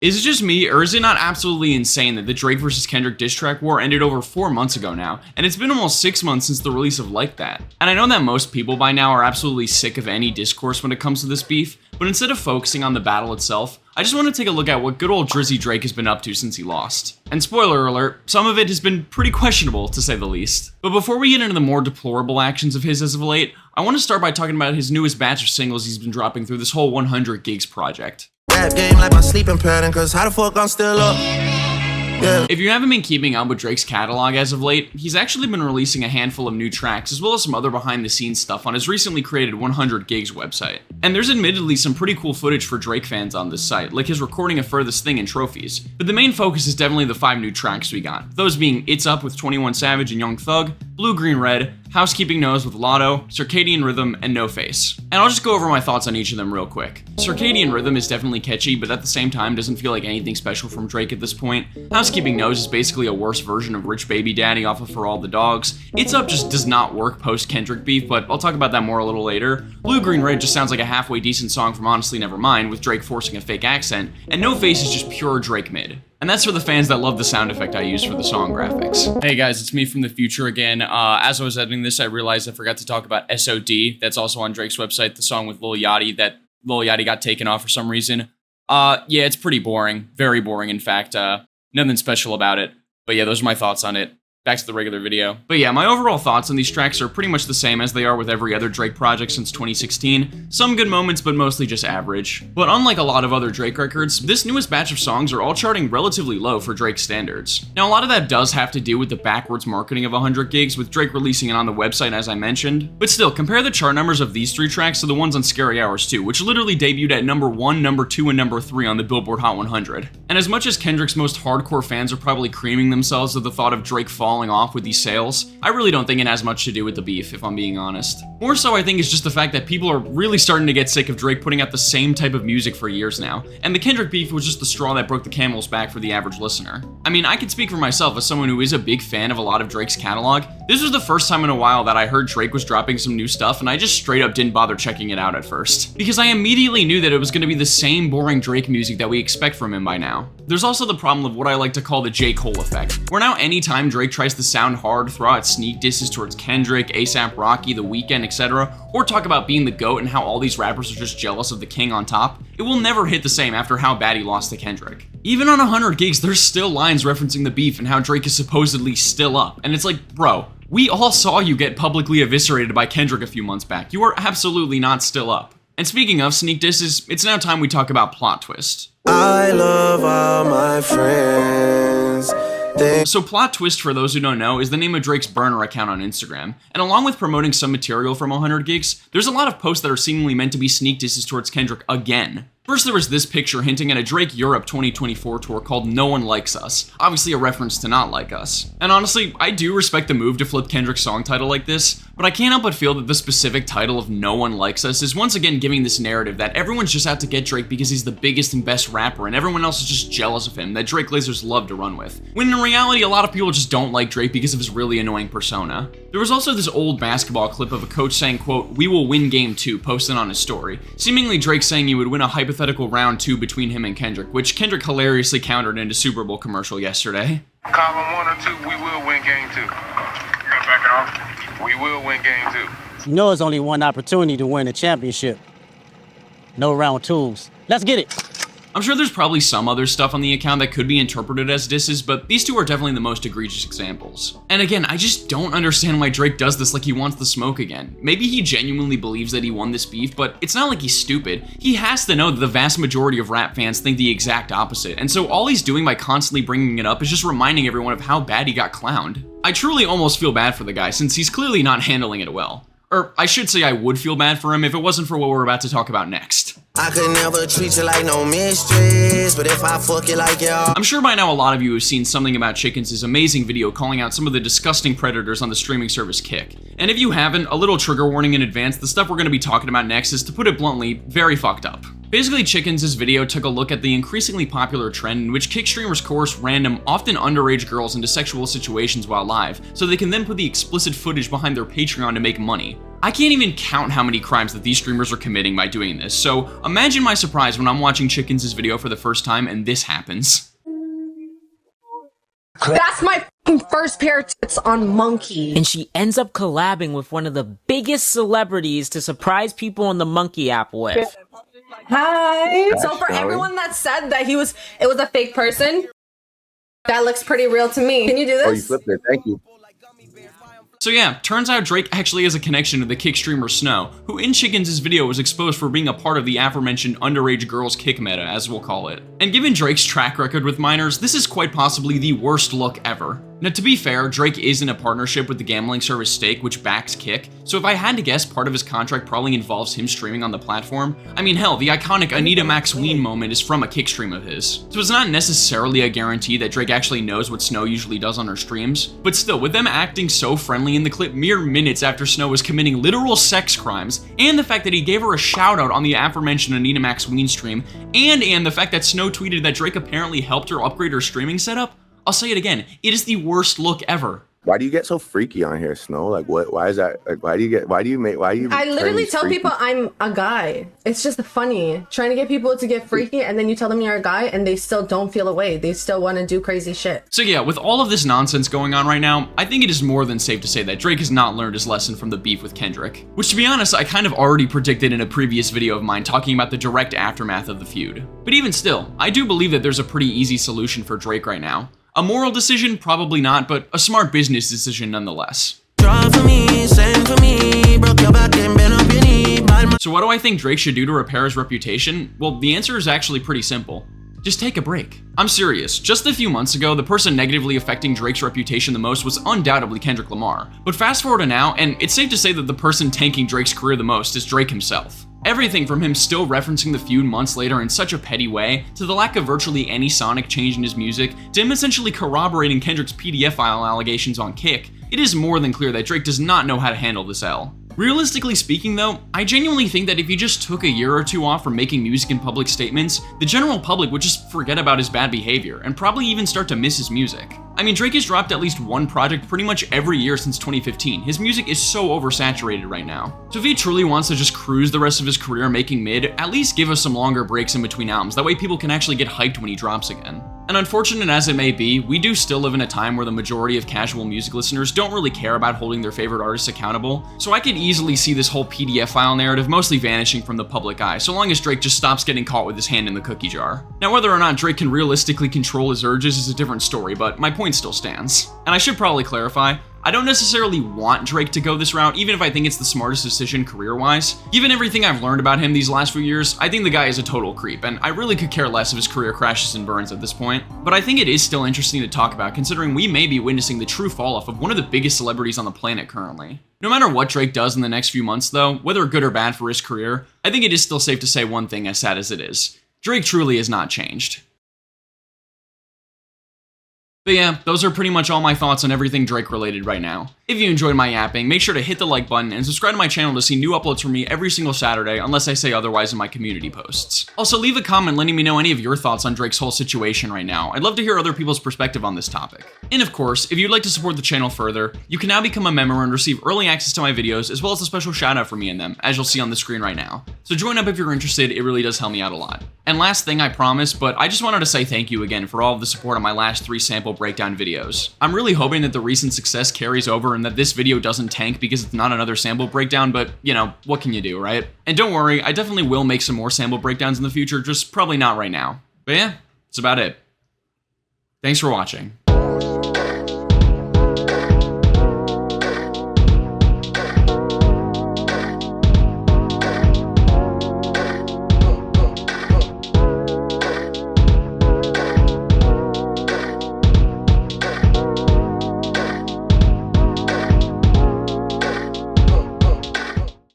Is it just me, or is it not absolutely insane that the Drake vs. Kendrick diss track war ended over 4 months ago now, and it's been almost 6 months since the release of Like That? And I know that most people by now are absolutely sick of any discourse when it comes to this beef, but instead of focusing on the battle itself, I just want to take a look at what good old Drizzy Drake has been up to since he lost. And spoiler alert, some of it has been pretty questionable, to say the least. But before we get into the more deplorable actions of his as of late, I want to start by talking about his newest batch of singles he's been dropping through this whole 100 Gigs project. Rap game like my sleeping pattern, cause how the fuck I'm still up? Yeah. If you haven't been keeping up with Drake's catalog as of late, he's actually been releasing a handful of new tracks as well as some other behind the scenes stuff on his recently created 100 Gigs website. And there's admittedly some pretty cool footage for Drake fans on this site, like his recording of Furthest Thing and Trophies. But the main focus is definitely the 5 new tracks we got, those being It's Up with 21 Savage and Young Thug, Blue Green Red, Housekeeping Knows with Lotto, Circadian Rhythm, and No Face. And I'll just go over my thoughts on each of them real quick. Circadian Rhythm is definitely catchy, but at the same time doesn't feel like anything special from Drake at this point. Housekeeping Knows is basically a worse version of Rich Baby Daddy off of For All the Dogs. It's Up just does not work post Kendrick beef, but I'll talk about that more a little later. Blue Green Red just sounds like a halfway decent song from Honestly Nevermind with Drake forcing a fake accent, and No Face is just pure Drake mid. And that's for the fans that love the sound effect I used for the song graphics. Hey guys, it's me from the future again. As I was editing this, I realized I forgot to talk about SOD. That's also on Drake's website, the song with Lil Yachty that Lil Yachty got taken off for some reason. Yeah, it's pretty boring. Very boring, in fact. Nothing special about it. But yeah, those are my thoughts on it. Back to the regular video. But yeah, my overall thoughts on these tracks are pretty much the same as they are with every other Drake project since 2016. Some good moments, but mostly just average. But unlike a lot of other Drake records, this newest batch of songs are all charting relatively low for Drake standards. Now, a lot of that does have to do with the backwards marketing of 100 Gigs, with Drake releasing it on the website as I mentioned. But still, compare the chart numbers of these 3 tracks to the ones on Scary Hours 2, which literally debuted at number 1, number 2, and number 3 on the Billboard Hot 100. And as much as Kendrick's most hardcore fans are probably creaming themselves at the thought of Drake falling off with these sales, I really don't think it has much to do with the beef, if I'm being honest. More so, I think it's just the fact that people are really starting to get sick of Drake putting out the same type of music for years now, and the Kendrick beef was just the straw that broke the camel's back for the average listener. I mean, I can speak for myself as someone who is a big fan of a lot of Drake's catalog. This was the first time in a while that I heard Drake was dropping some new stuff, and I just straight up didn't bother checking it out at first, because I immediately knew that it was going to be the same boring Drake music that we expect from him by now. There's also the problem of what I like to call the J. Cole effect, where now anytime Drake tries to sound hard, throw out sneak disses towards Kendrick, ASAP Rocky, The Weeknd, etc., or talk about being the GOAT and how all these rappers are just jealous of the king on top, it will never hit the same after how bad he lost to Kendrick. Even on 100 Gigs, there's still lines referencing the beef and how Drake is supposedly still up, and it's like, bro, we all saw you get publicly eviscerated by Kendrick a few months back. You are absolutely not still up. And speaking of sneak disses, it's now time we talk about Plot Twist. I love all my friends. So Plot Twist, for those who don't know, is the name of Drake's burner account on Instagram, and along with promoting some material from 100 Gigs, there's a lot of posts that are seemingly meant to be sneak disses towards Kendrick again. First, there was this picture hinting at a Drake Europe 2024 tour called No One Likes Us, obviously a reference to Not Like Us. And honestly, I do respect the move to flip Kendrick's song title like this, but I can't help but feel that the specific title of No One Likes Us is once again giving this narrative that everyone's just out to get Drake because he's the biggest and best rapper and everyone else is just jealous of him, that Drake lasers love to run with. When in reality, a lot of people just don't like Drake because of his really annoying persona. There was also this old basketball clip of a coach saying, quote, "We will win game 2, posted on his story, seemingly Drake saying he would win a hypothetical round 2 between him and Kendrick, which Kendrick hilariously countered in a Super Bowl commercial yesterday. Column 1 or 2, we will win game 2. You gonna back it off? We will win game 2. You know it's only one opportunity to win a championship. No round 2s. Let's get it. I'm sure there's probably some other stuff on the account that could be interpreted as disses, but these 2 are definitely the most egregious examples. And again, I just don't understand why Drake does this like he wants the smoke again. Maybe he genuinely believes that he won this beef, but it's not like he's stupid. He has to know that the vast majority of rap fans think the exact opposite, and so all he's doing by constantly bringing it up is just reminding everyone of how bad he got clowned. I truly almost feel bad for the guy, since he's clearly not handling it well. Or I should say I would feel bad for him if it wasn't for what we're about to talk about next. I could never treat you like no mistress, but if I fuck you like y'all. I'm sure by now a lot of you have seen Something About Chickens' amazing video calling out some of the disgusting predators on the streaming service Kick. And if you haven't, a little trigger warning in advance, the stuff we're going to be talking about next is, to put it bluntly, very fucked up. Basically, Chickens' video took a look at the increasingly popular trend in which Kick streamers coerce random, often underage girls into sexual situations while live, so they can then put the explicit footage behind their Patreon to make money. I can't even count how many crimes that these streamers are committing by doing this, so imagine my surprise when I'm watching Chickens' video for the first time and this happens. That's my first pair of tits on Monkey. And she ends up collabing with one of the biggest celebrities to surprise people on the Monkey app with. Hi. So for everyone that said that it was a fake person, that looks pretty real to me. Can you do this? Oh, you flipped it. Thank you. So yeah, turns out Drake actually has a connection to the kick streamer Snow, who in Chickens' video was exposed for being a part of the aforementioned underage girls kick meta, as we'll call it. And given Drake's track record with minors, this is quite possibly the worst look ever. Now to be fair, Drake is in a partnership with the gambling service Stake, which backs Kick, so if I had to guess, part of his contract probably involves him streaming on the platform. I mean hell, the iconic Anita Max Ween moment is from a Kick stream of his. So it's not necessarily a guarantee that Drake actually knows what Snow usually does on her streams, but still, with them acting so friendly in the clip mere minutes after Snow was committing literal sex crimes, and the fact that he gave her a shout out on the aforementioned Anita Max Ween stream, and the fact that Snow tweeted that Drake apparently helped her upgrade her streaming setup, I'll say it again, it is the worst look ever. Why do you get so freaky on here, Snow? Like, what? Why is that? Like, why do you? I literally tell people I'm a guy. It's just funny trying to get people to get freaky, and then you tell them you're a guy, and they still don't feel away. They still want to do crazy shit. So yeah, with all of this nonsense going on right now, I think it is more than safe to say that Drake has not learned his lesson from the beef with Kendrick. Which, to be honest, I kind of already predicted in a previous video of mine talking about the direct aftermath of the feud. But even still, I do believe that there's a pretty easy solution for Drake right now. A moral decision? Probably not, but a smart business decision nonetheless. So what do I think Drake should do to repair his reputation? Well, the answer is actually pretty simple. Just take a break. I'm serious. Just a few months ago, the person negatively affecting Drake's reputation the most was undoubtedly Kendrick Lamar. But fast forward to now, and it's safe to say that the person tanking Drake's career the most is Drake himself. Everything from him still referencing the feud months later in such a petty way, to the lack of virtually any sonic change in his music, to him essentially corroborating Kendrick's PDF file allegations on Kick, it is more than clear that Drake does not know how to handle this L. Realistically speaking though, I genuinely think that if he just took a year or two off from making music and public statements, the general public would just forget about his bad behavior and probably even start to miss his music. I mean, Drake has dropped at least one project pretty much every year since 2015. His music is so oversaturated right now. So if he truly wants to just cruise the rest of his career making mid, at least give us some longer breaks in between albums. That way people can actually get hyped when he drops again. And unfortunate as it may be, we do still live in a time where the majority of casual music listeners don't really care about holding their favorite artists accountable, so I could easily see this whole PDF file narrative mostly vanishing from the public eye, so long as Drake just stops getting caught with his hand in the cookie jar. Now, whether or not Drake can realistically control his urges is a different story, but my point still stands. And I should probably clarify, I don't necessarily want Drake to go this route, even if I think it's the smartest decision career-wise. Given everything I've learned about him these last few years, I think the guy is a total creep, and I really could care less if his career crashes and burns at this point. But I think it is still interesting to talk about, considering we may be witnessing the true fall-off of one of the biggest celebrities on the planet currently. No matter what Drake does in the next few months though, whether good or bad for his career, I think it is still safe to say one thing, as sad as it is. Drake truly has not changed. But yeah, those are pretty much all my thoughts on everything Drake related right now. If you enjoyed my yapping, make sure to hit the like button and subscribe to my channel to see new uploads from me every single Saturday, unless I say otherwise in my community posts. Also, leave a comment letting me know any of your thoughts on Drake's whole situation right now. I'd love to hear other people's perspective on this topic. And of course, if you'd like to support the channel further, you can now become a member and receive early access to my videos, as well as a special shout out for me in them, as you'll see on the screen right now. So join up if you're interested, it really does help me out a lot. And last thing, I promise, but I just wanted to say thank you again for all of the support on my last 3 sample breakdown videos. I'm really hoping that the recent success carries over and that this video doesn't tank because it's not another sample breakdown, but you know, what can you do, right? And don't worry, I definitely will make some more sample breakdowns in the future, just probably not right now. But yeah, that's about it. Thanks for watching.